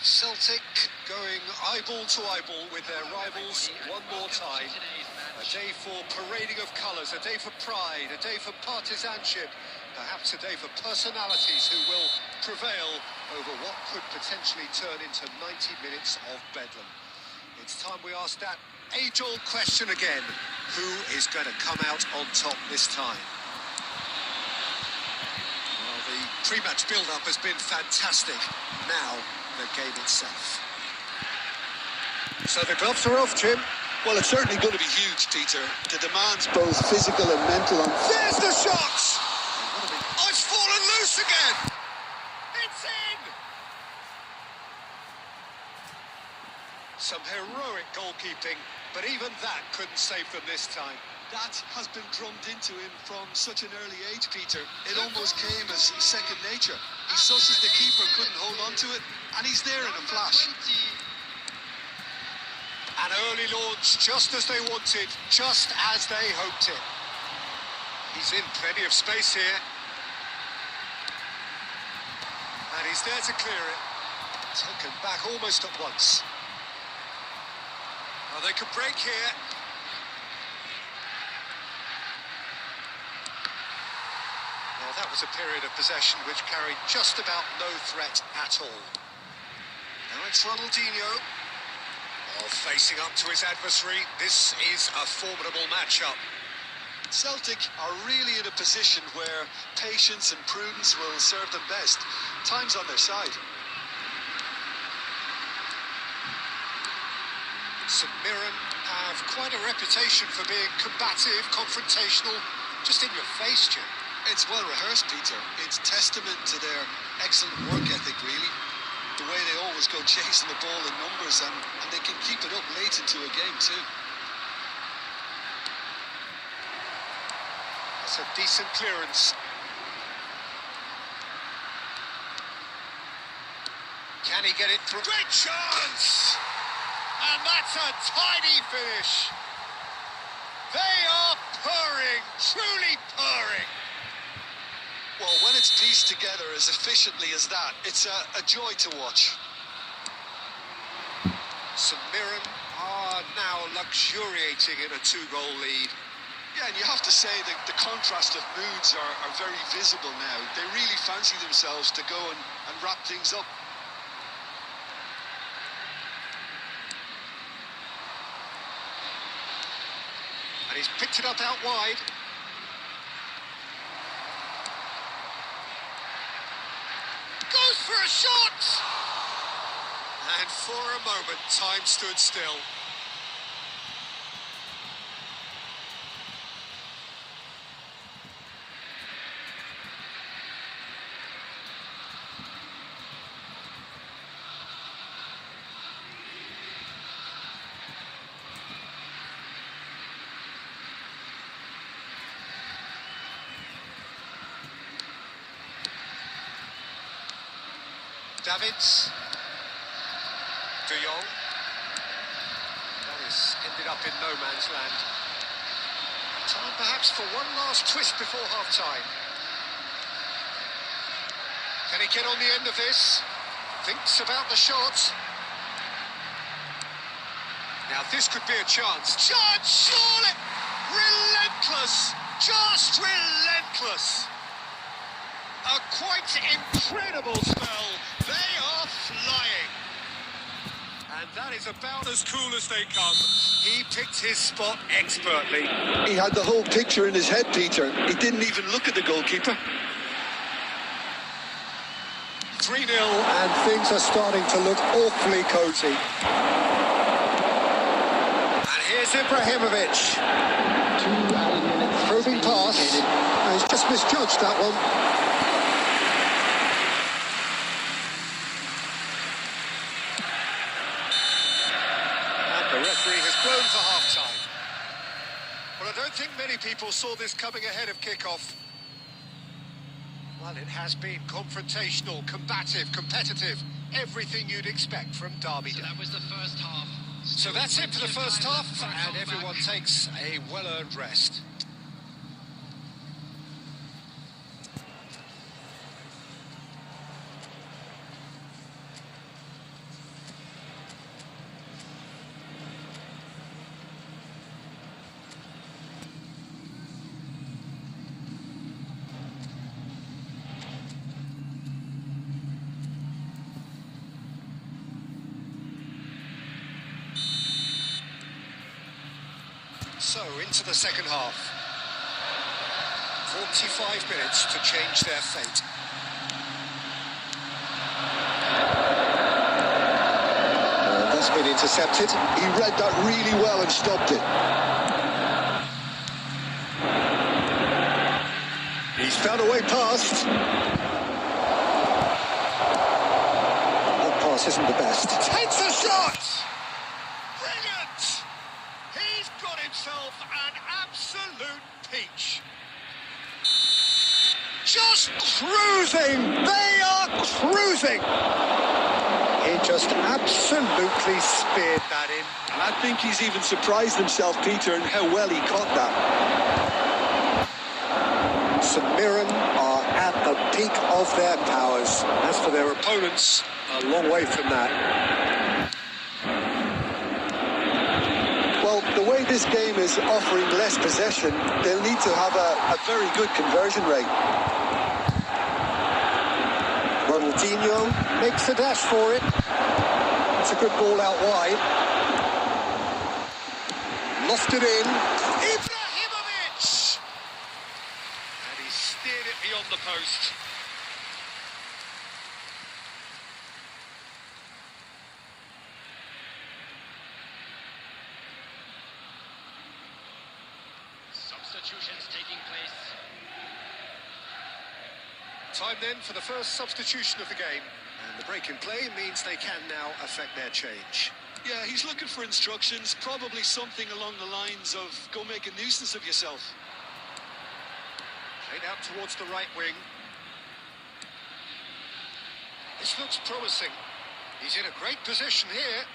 Celtic going eyeball to eyeball with their rivals one more time. A day for parading of colours, a day for pride, a day for partisanship, perhaps a day for personalities who will prevail over what could potentially turn into 90 minutes of bedlam. It's time we ask that age-old question again. Who is going to come out on top this time? Well, the pre-match build-up has been fantastic. Now, the game itself. So the gloves are off, Jim. Well, it's certainly going to be huge, Peter. The demands, both physical and mental. There's the shot! Oh, it's fallen loose again! It's in! Some heroic goalkeeping, but even that couldn't save them this time. That has been drummed into him from such an early age, Peter. It almost came as second nature. He susses the keeper couldn't hold on to it, and he's there in a flash. An early launch, just as they wanted, just as they hoped it. He's in plenty of space here. And he's there to clear it. Taken back almost at once. Oh, they could break here. Well, that was a period of possession which carried just about no threat at all. Now it's Ronaldinho. Oh, facing up to his adversary. This is a formidable matchup. Celtic are really in a position where patience and prudence will serve them best. Time's on their side. St Mirren have quite a reputation for being combative, confrontational, just in your face, Jim. It's well rehearsed, Peter. It's testament to their excellent work ethic, really. The way they always go chasing the ball in numbers, and they can keep it up late into a game too. That's a decent clearance. Can he get it through? Great chance! And that's a tidy finish. They are purring, truly purring. Well, when it's pieced together as efficiently as that, it's a joy to watch. St Mirren are now luxuriating in a 2-goal lead. Yeah, and you have to say that the contrast of moods are very visible now. They really fancy themselves to go and wrap things up. And he's picked it up out wide. Goes for a shot! And for a moment, time stood still. Davids, De Jong, that has ended up in no man's land. Time perhaps for one last twist before half-time. Can he get on the end of this? Thinks about the shot. Now this could be a chance. Chance, surely! Relentless! Just relentless! A quite incredible spell. They are flying. And that is about as cool as they come. He picked his spot expertly. He had the whole picture in his head, Peter. He didn't even look at the goalkeeper. 3-0, and things are starting to look awfully cosy. And here's Ibrahimovic. 2 added minutes. Probing pass. And he's just misjudged that one. The referee has blown for half-time. Well, I don't think many people saw this coming ahead of kick-off. Well, it has been confrontational, combative, competitive, everything you'd expect from Derby Day. So that was the first half. So that's it for the first half, and everyone takes a well-earned rest. So, into the second half. 45 minutes to change their fate. That's been intercepted. He read that really well and stopped it. He's found a way past. That pass isn't the best. Takes a shot! Brilliant! He's got himself an absolute peach. Just cruising! They are cruising! He just absolutely speared that in. And I think he's even surprised himself, Peter, in how well he caught that. St Mirren are at the peak of their powers. As for their opponents, a long way from that. Well, the way this game is offering less possession, they'll need to have a very good conversion rate. Ronaldinho makes a dash for it. It's a good ball out wide. Lofted in. Ibrahimovic! And he steered it beyond the post. Substitutions taking place. Time then for the first substitution of the game. And the break in play means they can now affect their change. Yeah, he's looking for instructions, probably something along the lines of, go make a nuisance of yourself. Played out towards the right wing. This looks promising. He's in a great position here.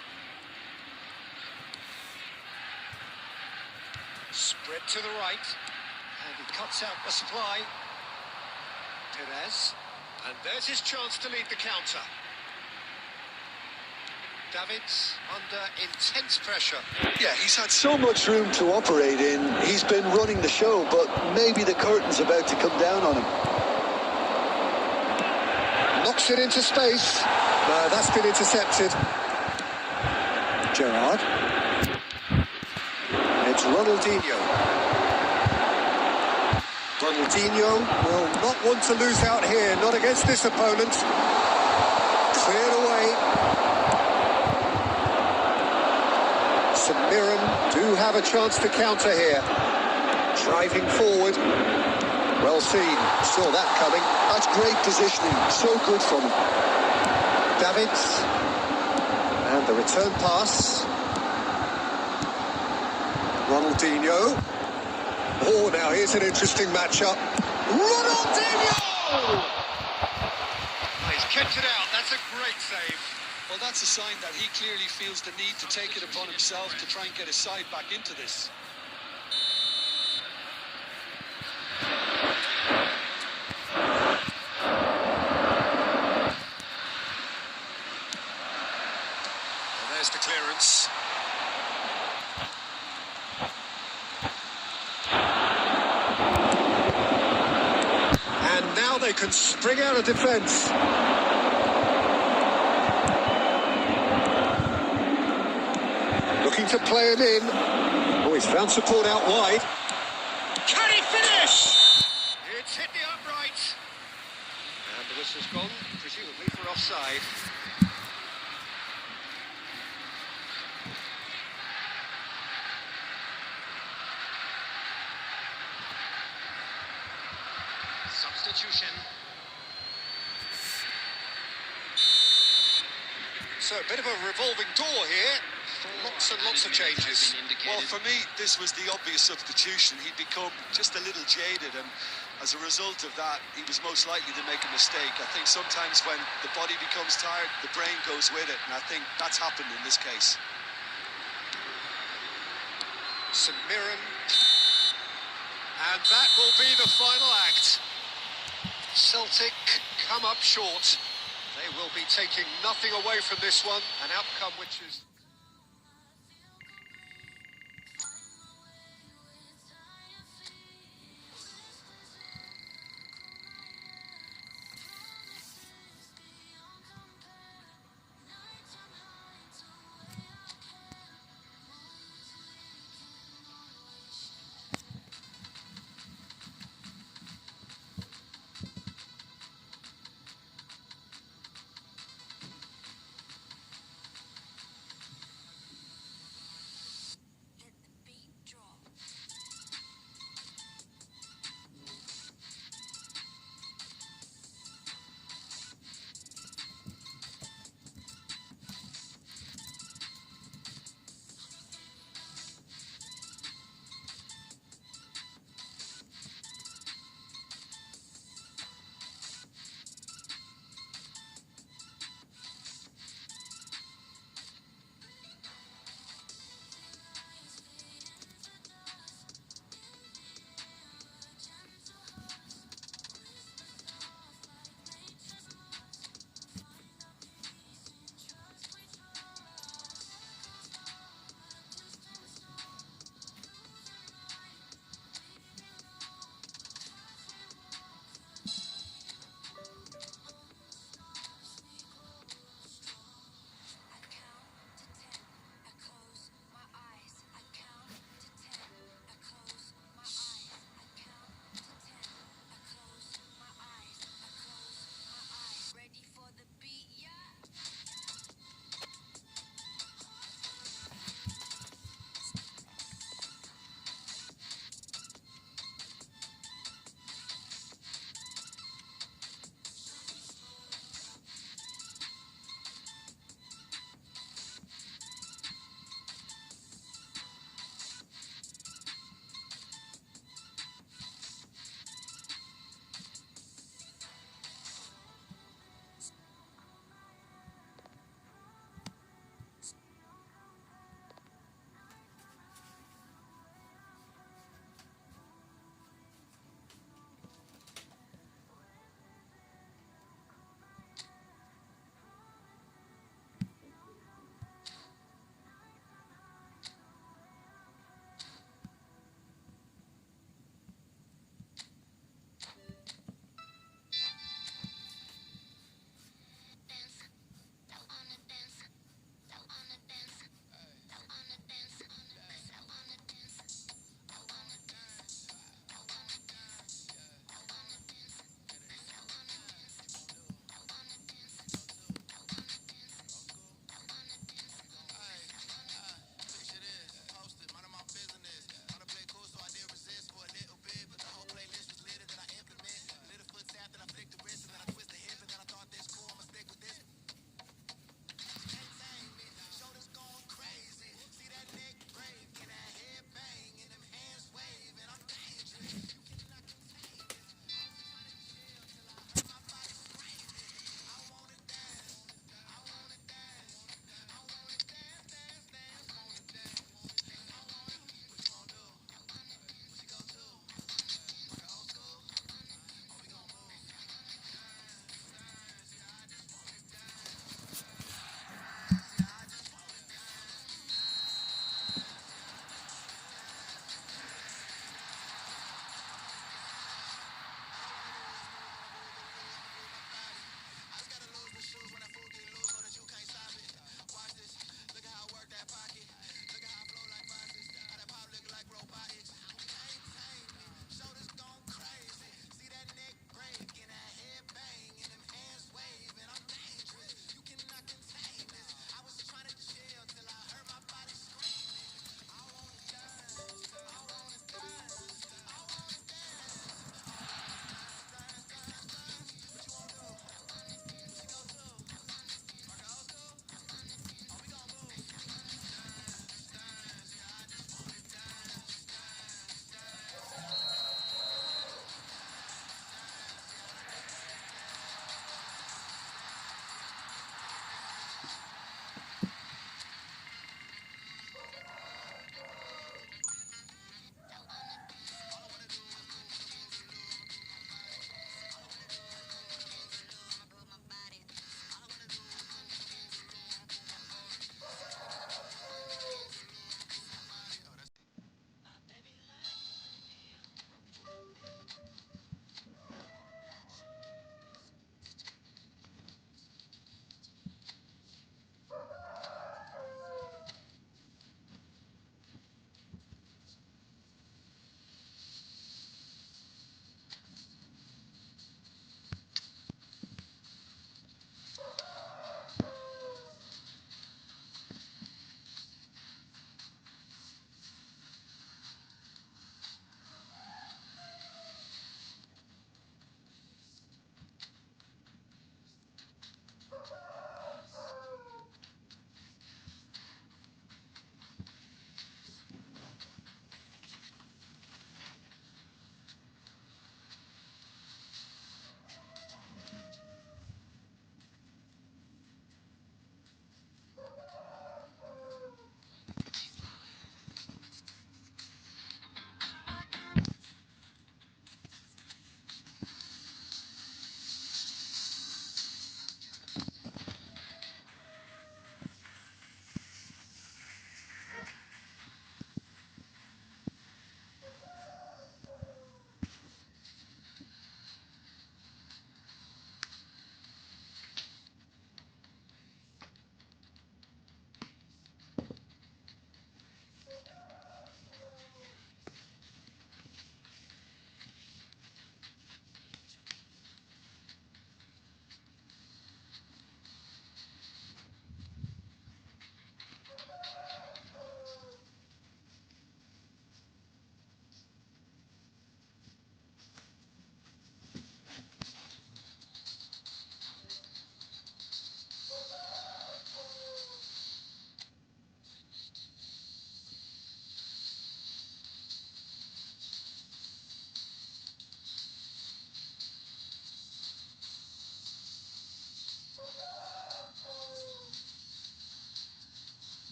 Spread to the right. And he cuts out the supply. Perez. And there's his chance to lead the counter. Davids under intense pressure. Yeah, he's had so much room to operate in. He's been running the show, but maybe the curtain's about to come down on him. Knocks it into space. No, that's been intercepted. Gerrard. It's Ronaldinho. Ronaldinho will not want to lose out here, not against this opponent. Cleared away. St Mirren do have a chance to counter here. Driving forward. Well seen. Saw that coming. That's great positioning. So good from him. Davids. And the return pass. Ronaldinho. Oh, now here's an interesting matchup. Ronaldinho! He's kept it out. That's a great save. Well, that's a sign that he clearly feels the need to take it upon himself to try and get his side back into this. Well, there's the clearance. They can spring out of defence. Looking to play him in. Oh, he's found support out wide. Can he finish? It's hit the upright. And the whistle's gone, presumably for offside. Substitution. So a bit of a revolving door here. Lots and lots of changes. Well, for me, this was the obvious substitution. He'd become just a little jaded, and as a result of that, he was most likely to make a mistake. I think sometimes when the body becomes tired, the brain goes with it, and I think that's happened in this case. St Mirren. And that will be the final act. Celtic come up short. They will be taking nothing away from this one, an outcome which is...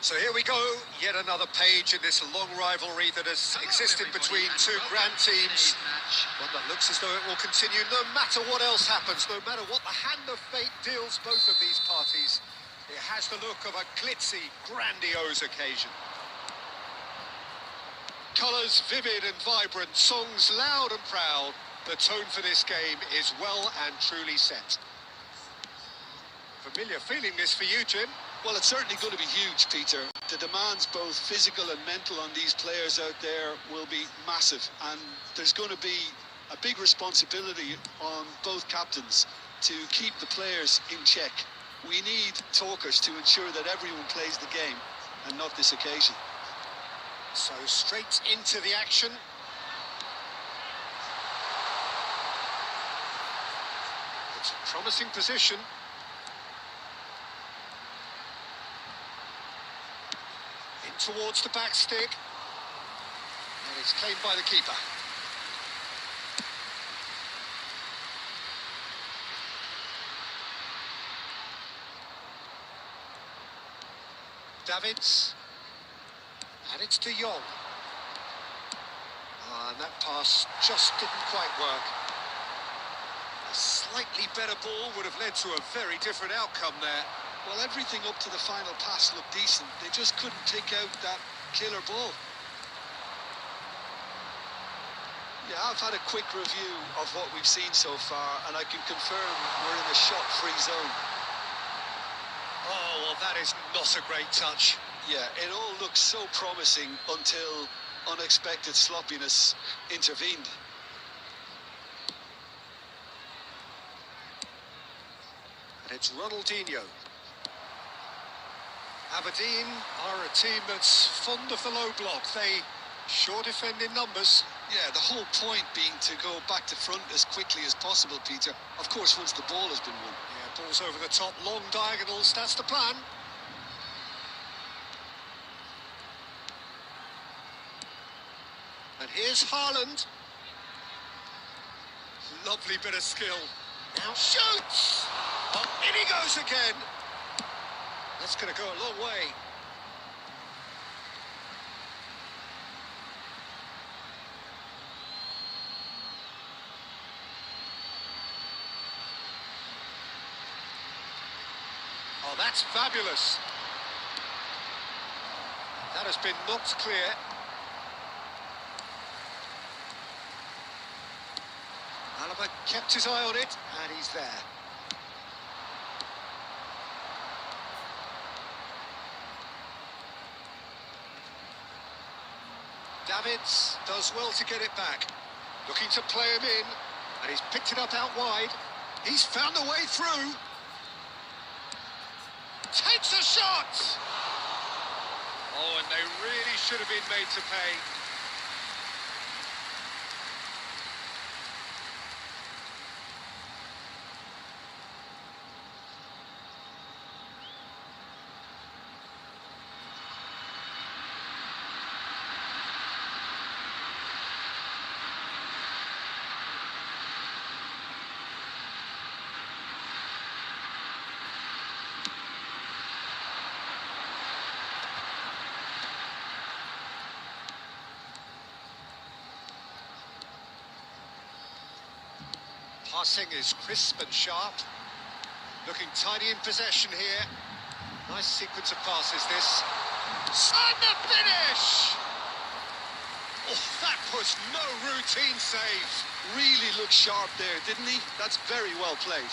So here we go, yet another page in this long rivalry that has existed between two grand teams. One that looks as though it will continue no matter what else happens, no matter what the hand of fate deals both of these parties. It has the look of a glitzy, grandiose occasion. Colours vivid and vibrant, songs loud and proud. The tone for this game is well and truly set. Familiar feeling this for you, Jim? Well, it's certainly going to be huge, Peter. The demands, both physical and mental, on these players out there will be massive, and there's going to be a big responsibility on both captains to keep the players in check. We need talkers to ensure that everyone plays the game, and not this occasion. So straight into the action. It's a promising position. Towards the back stick, and it's claimed by the keeper. Davids, and it's De Jong. And that pass just didn't quite work. A slightly better ball would have led to a very different outcome there. Well, everything up to the final pass looked decent. They just couldn't take out that killer ball. Yeah, I've had a quick review of what we've seen so far, and I can confirm we're in a shot-free zone. Oh, well, that is not a great touch. Yeah, it all looked so promising until unexpected sloppiness intervened. And it's Ronaldinho. Aberdeen are a team that's fond of the low block. They sure defend in numbers. Yeah, the whole point being to go back to front as quickly as possible, Peter. Of course, once the ball has been won. Yeah, ball's over the top, long diagonals, that's the plan. And here's Haaland. Lovely bit of skill. Now shoots! Oh, in he goes again. That's going to go a long way. Oh, that's fabulous. That has been knocked clear. Alaba kept his eye on it, and he's there. Davids does well to get it back. Looking to play him in, and he's picked it up out wide. He's found a way through. Takes a shot! Oh, and they really should have been made to pay. Passing is crisp and sharp. Looking tidy in possession here. Nice sequence of passes, this. And the finish! Oh, that was no routine save. Really looked sharp there, didn't he? That's very well played.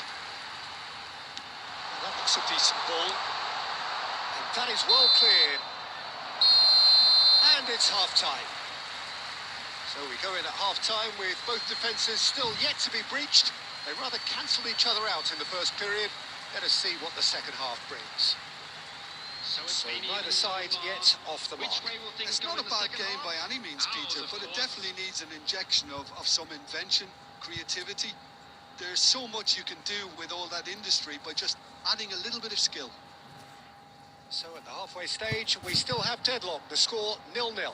That looks a decent ball. And that is well cleared. And it's half-time. So we go in at half-time with both defences still yet to be breached. They rather cancelled each other out in the first period. Let us see what the second half brings. So neither side yet off the mark. It's not a bad game by any means, Peter, but it definitely needs an injection of some invention, creativity. There's so much you can do with all that industry by just adding a little bit of skill. So at the halfway stage, we still have deadlock. The score 0-0.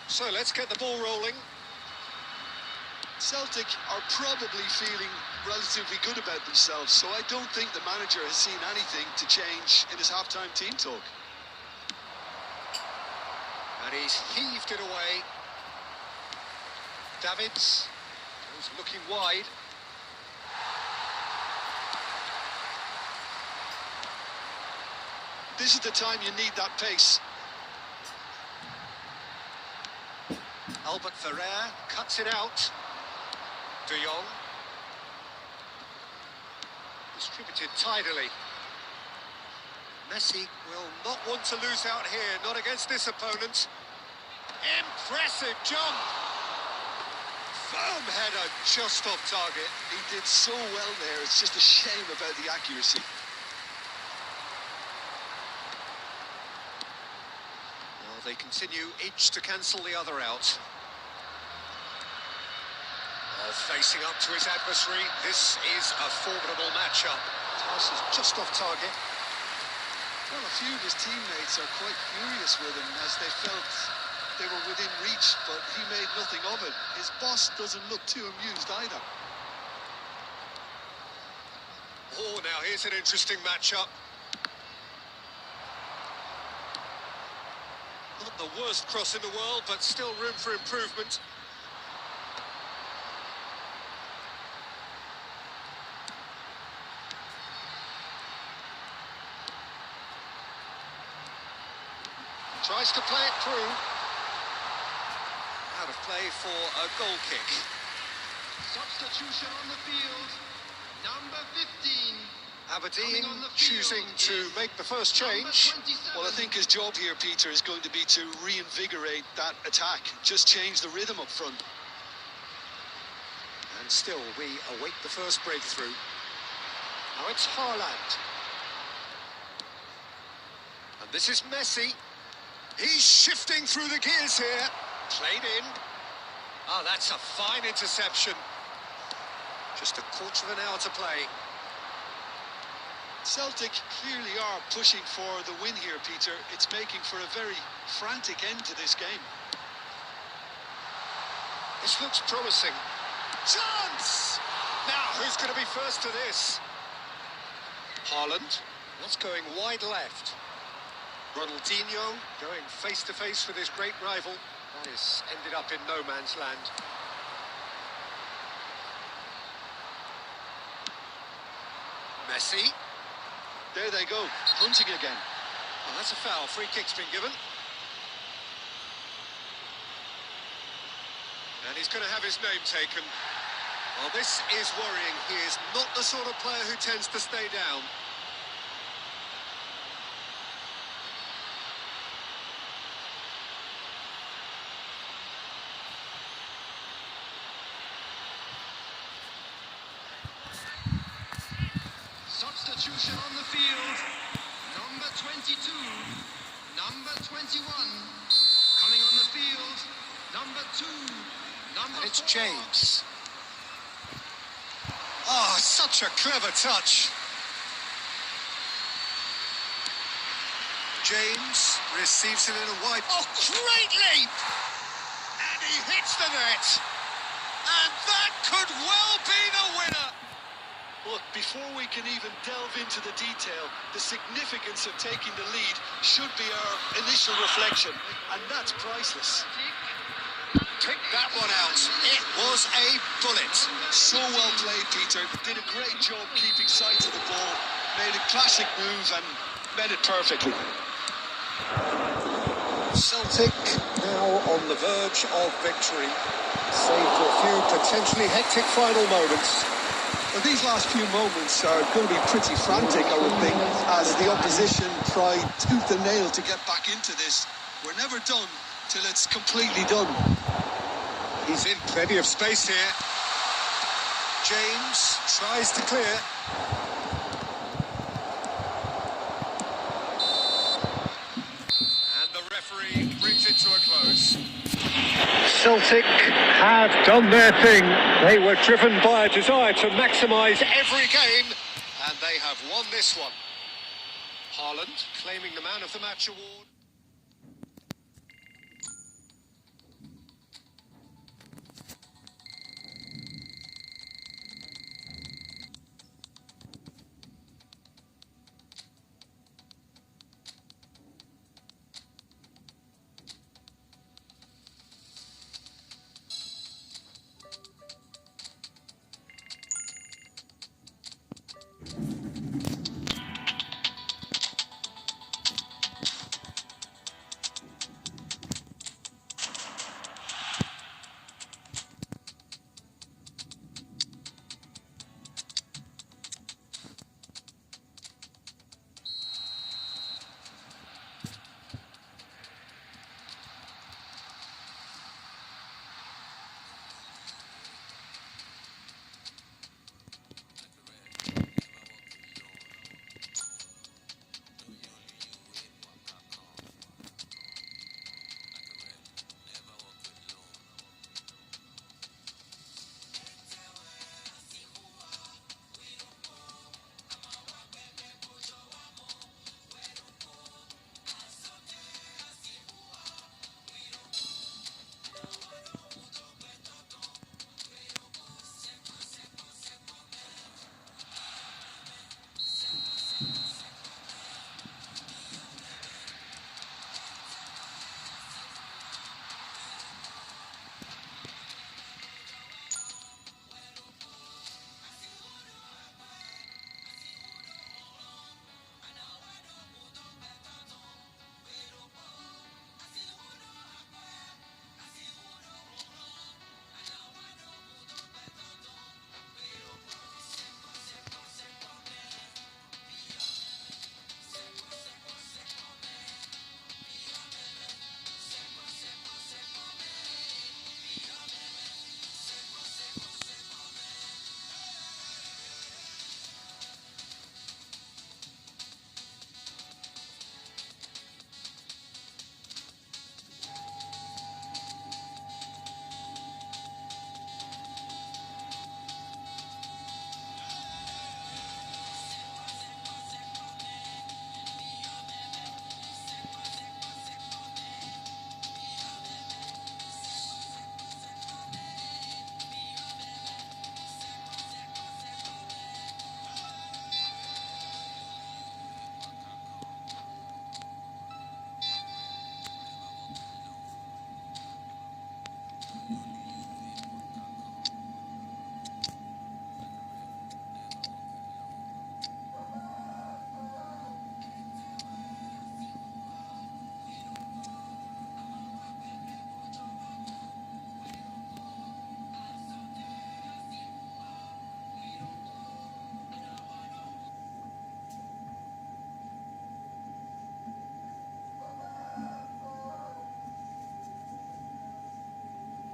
So let's get the ball rolling. Celtic are probably feeling relatively good about themselves, so I don't think the manager has seen anything to change in his half-time team talk. And he's heaved it away. Davids goes looking wide. This is the time you need that pace. Albert Ferrer cuts it out. De Jong. Distributed tidily. Messi will not want to lose out here, not against this opponent. Impressive jump. Firm header, just off target. He did so well there, it's just a shame about the accuracy. Well, they continue each to cancel the other out. Facing up to his adversary, this is a formidable matchup. Pass is just off target. Well, a few of his teammates are quite furious with him as they felt they were within reach, but he made nothing of it. His boss doesn't look too amused either. Oh, now here's an interesting matchup. Not the worst cross in the world, but still room for improvement. Tries to play it through. Out of play for a goal kick. Substitution on the field. Number 15. Aberdeen choosing to make the first change. Well, I think his job here, Peter, is going to be to reinvigorate that attack. Just change the rhythm up front. And still, we await the first breakthrough. Now it's Haaland. And this is Messi. He's shifting through the gears here. Played in. Oh, that's a fine interception. Just a quarter of an hour to play. Celtic clearly are pushing for the win here, Peter. It's making for a very frantic end to this game. This looks promising. Chance! Now, who's going to be first to this? Haaland. What's going wide left? Ronaldinho going face-to-face with his great rival. That has ended up in no man's land. Messi. There they go, hunting again. Oh, that's a foul. Free kick's been given. And he's going to have his name taken. Well, this is worrying. He is not the sort of player who tends to stay down. Substitution on the field. Number 22. Number 21. Coming on the field. Number 2. Number And it's 4. James. Oh, such a clever touch. James receives it in a wide... Oh, great leap! And he hits the net. And that could well be the winner. Look, before we can even delve into the detail, the significance of taking the lead should be our initial reflection, and that's priceless. Pick that one out. It was a bullet. So well played, Peter. Did a great job keeping sight of the ball, made a classic move and met it perfectly. Celtic now on the verge of victory, save for a few potentially hectic final moments. Well, these last few moments are going to be pretty frantic, I would think, as the opposition try tooth and nail to get back into this. We're never done till it's completely done. He's in plenty of space here. James tries to clear. And the referee brings it to a close. Celtic have done their thing. They were driven by a desire to maximise every game, and they have won this one. Haaland claiming the Man of the Match award.